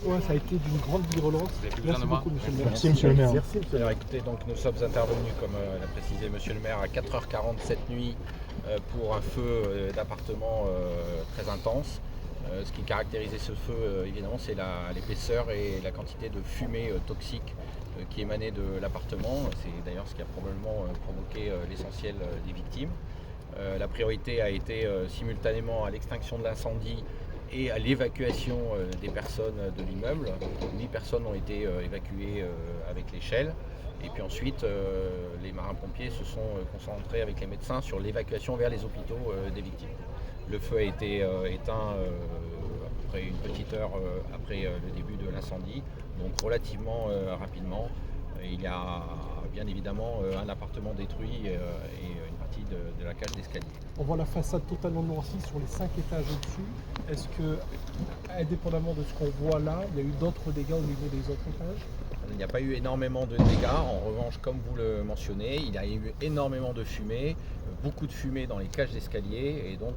Ouais, ça a été d'une grande virulence. Merci beaucoup, monsieur le maire. Merci, monsieur le maire. Merci, monsieur le maire. Écoutez, donc nous sommes intervenus, comme l'a précisé monsieur le maire, à 4h40 cette nuit pour un feu d'appartement très intense. Ce qui caractérisait ce feu, évidemment, c'est l'épaisseur et la quantité de fumée toxique qui émanait de l'appartement. C'est d'ailleurs ce qui a probablement provoqué l'essentiel des victimes. La priorité a été simultanément à l'extinction de l'incendie et à l'évacuation des personnes de l'immeuble. 8 personnes ont été évacuées avec l'échelle. Et puis ensuite, les marins-pompiers se sont concentrés avec les médecins sur l'évacuation vers les hôpitaux des victimes. Le feu a été éteint à peu près une petite heure après le début de l'incendie, donc relativement rapidement. Il y a bien évidemment un appartement détruit et une partie de la cage d'escalier. On voit la façade totalement noircie sur les 5 étages au-dessus. Est-ce que, indépendamment de ce qu'on voit là, il y a eu d'autres dégâts au niveau des autres étages? Il n'y a pas eu énormément de dégâts. En revanche, comme vous le mentionnez, il y a eu énormément de fumée, beaucoup de fumée dans les cages d'escalier. Et donc,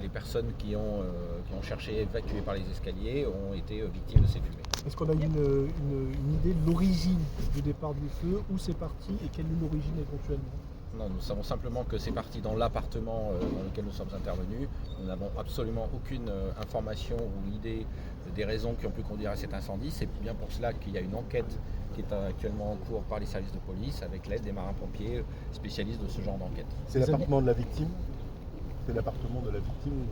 les personnes qui ont cherché à évacuer par les escaliers ont été victimes de ces fumées. Est-ce qu'on a une idée de l'origine du départ du feu, où c'est parti et quelle est l'origine éventuellement? Non, nous savons simplement que c'est parti dans l'appartement dans lequel nous sommes intervenus. Nous n'avons absolument aucune information ou idée des raisons qui ont pu conduire à cet incendie. C'est bien pour cela qu'il y a une enquête qui est actuellement en cours par les services de police avec l'aide des marins-pompiers spécialistes de ce genre d'enquête. C'est l'appartement de la victime? C'est l'appartement de la victime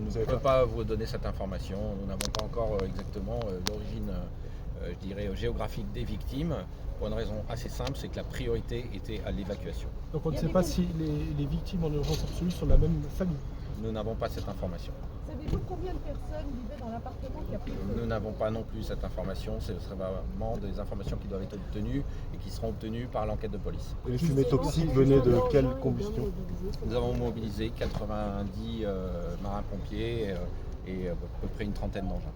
Je ne peux pas vous donner cette information. Nous n'avons pas encore exactement l'origine je dirais, géographique des victimes, pour une raison assez simple, c'est que la priorité était à l'évacuation. Donc on ne sait pas si les victimes en urgence absolue sont de la même famille? Nous n'avons pas cette information. Savez-vous combien de personnes vivaient dans l'appartement qui a pris feu? Nous n'avons pas non plus cette information, ce serait vraiment des informations qui doivent être obtenues et qui seront obtenues par l'enquête de police. Et les fumées toxiques venaient de quelle combustion? Nous avons mobilisé 90 marins-pompiers et à peu près une trentaine d'engins.